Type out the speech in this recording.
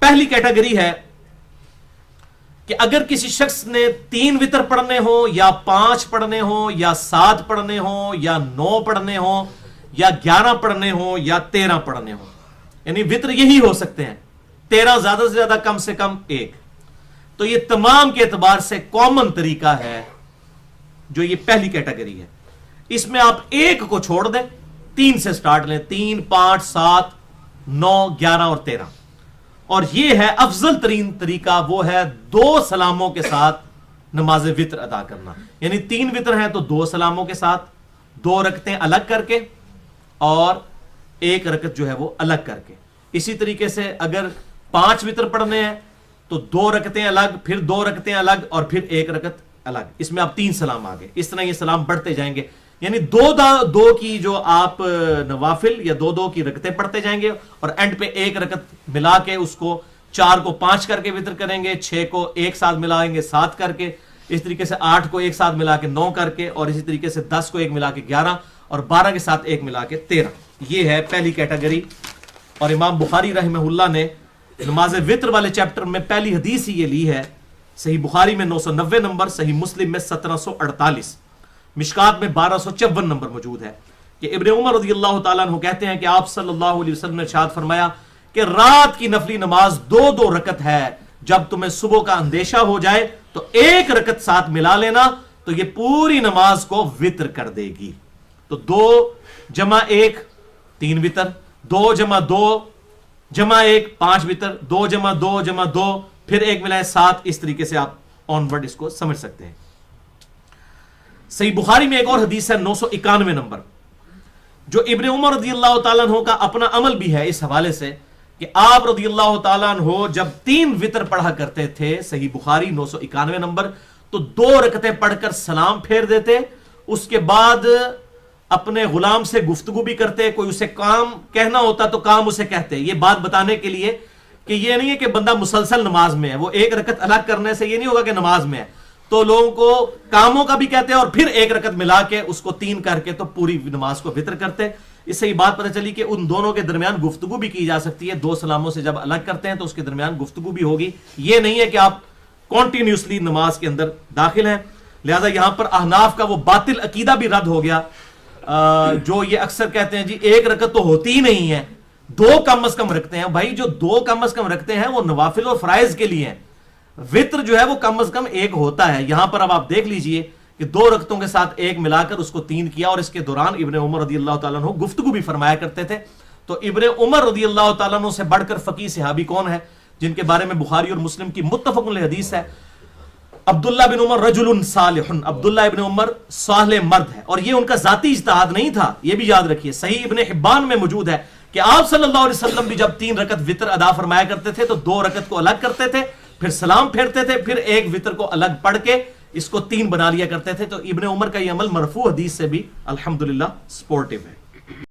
پہلی کیٹیگری ہے کہ اگر کسی شخص نے 3 وطر پڑھنے ہو یا 5 پڑھنے ہو یا 7 پڑھنے ہو یا 9 پڑھنے ہو یا 11 پڑھنے ہو یا 13 پڑھنے ہو، یعنی وطر یہی ہو سکتے ہیں، 13 زیادہ سے زیادہ، کم سے کم 1، تو یہ تمام کے اعتبار سے کامن طریقہ ہے جو یہ پہلی کیٹیگری ہے۔ اس میں آپ 1 کو چھوڑ دیں، 3 سے سٹارٹ لیں، 3، 5، 7، 9، 11 اور 13، اور یہ ہے افضل ترین طریقہ، وہ ہے 2 سلاموں کے ساتھ نماز وطر ادا کرنا، یعنی 3 وطر ہیں تو 2 سلاموں کے ساتھ، 2 رکعتیں الگ کر کے اور 1 رکعت جو ہے وہ الگ کر کے۔ اسی طریقے سے اگر 5 وطر پڑھنے ہیں تو 2 رکعتیں الگ، پھر 2 رکعتیں الگ اور پھر 1 رکعت الگ، اس میں آپ 3 سلام آگے، اس طرح یہ سلام بڑھتے جائیں گے، یعنی 2 کی جو آپ نوافل یا 2 کی رکعتیں پڑھتے جائیں گے اور اینڈ پہ 1 رکعت ملا کے اس کو 4 کو 5 کر کے وطر کریں گے، 6 کو ایک ساتھ ملائیں گے 7 کر کے، اس طریقے سے 8 کو ایک ساتھ ملا کے 9 کر کے، اور اسی طریقے سے 10 کو ایک ملا کے 11 اور 12 کے ساتھ ایک ملا کے 13۔ یہ ہے پہلی کیٹیگری، اور امام بخاری رحمہ اللہ نے نماز وطر والے چیپٹر میں پہلی حدیث ہی یہ لی ہے، صحیح بخاری میں 990 نمبر، صحیح مسلم میں 1748، مشکات میں 1254 نمبر موجود ہے کہ ابن عمر رضی اللہ تعالیٰ عنہ کہتے ہیں کہ آپ صلی اللہ علیہ وسلم نے ارشاد فرمایا کہ رات کی نفلی نماز 2 رکعت ہے، جب تمہیں صبح کا اندیشہ ہو جائے تو 1 رکعت ساتھ ملا لینا، تو یہ پوری نماز کو وطر کر دے گی۔ تو 2 جمع 1 3 وطر، 2 جمع 2 جمع 1 5 وطر، 2 جمع 2 جمع 2 پھر 1 ملائے 7، اس طریقے سے آپ آن ورڈ اس کو سمجھ سکتے ہیں۔ صحیح بخاری میں ایک اور حدیث ہے 991 نمبر، جو ابن عمر رضی اللہ تعالیٰ عنہ کا اپنا عمل بھی ہے اس حوالے سے کہ آپ رضی اللہ تعالیٰ عنہ جب 3 وطر پڑھا کرتے تھے، صحیح بخاری 991 نمبر، تو 2 رکعتیں پڑھ کر سلام پھیر دیتے، اس کے بعد اپنے غلام سے گفتگو بھی کرتے، کوئی اسے کام کہنا ہوتا تو کام اسے کہتے، یہ بات بتانے کے لیے کہ یہ نہیں ہے کہ بندہ مسلسل نماز میں ہے، وہ 1 رکعت الگ کرنے سے یہ نہیں ہوگا کہ نماز میں ہے، تو لوگوں کو کاموں کا بھی کہتے ہیں اور پھر 1 رکعت ملا کے اس کو 3 کر کے تو پوری نماز کو وطر کرتے۔ اس سے یہ بات پتہ چلی کہ ان دونوں کے درمیان گفتگو بھی کی جا سکتی ہے، 2 سلاموں سے جب الگ کرتے ہیں تو اس کے درمیان گفتگو بھی ہوگی، یہ نہیں ہے کہ آپ کنٹینیوسلی نماز کے اندر داخل ہیں۔ لہذا یہاں پر احناف کا وہ باطل عقیدہ بھی رد ہو گیا جو یہ اکثر کہتے ہیں جی 1 رکعت تو ہوتی ہی نہیں ہے، 2 کم از کم رکھتے ہیں۔ بھائی جو 2 کم از کم رکھتے ہیں وہ نوافل اور فرائض کے لیے ہیں، وطر جو ہے وہ کم از کم 1 ہوتا ہے۔ یہاں پر اب آپ دیکھ لیجئے کہ 2 رکعتوں کے ساتھ 1 ملا کر اس کو 3 کیا، اور اس کے دوران ابن عمر رضی اللہ تعالیٰ عنہ گفتگو بھی فرمایا کرتے تھے۔ تو ابن عمر رضی اللہ تعالیٰ عنہ سے بڑھ کر فقیہ صحابی کون ہے جن کے بارے میں بخاری اور مسلم کی متفق علیہ حدیث ہے؟ عبداللہ بن عمر رجل صالح، عبداللہ ابن عمر صالح مرد ہے، اور یہ ان کا ذاتی اجتہاد نہیں تھا، یہ بھی یاد رکھیے۔ صحیح ابن حبان میں موجود ہے کہ آپ صلی اللہ علیہ وسلم بھی جب 3 رکعت وطر ادا فرمایا کرتے تھے تو 2 رکعت کو الگ کرتے تھے، پھر سلام پھیرتے تھے، پھر 1 وطر کو الگ پڑھ کے اس کو 3 بنا لیا کرتے تھے۔ تو ابن عمر کا یہ عمل مرفوع حدیث سے بھی الحمدللہ سپورٹیو ہے۔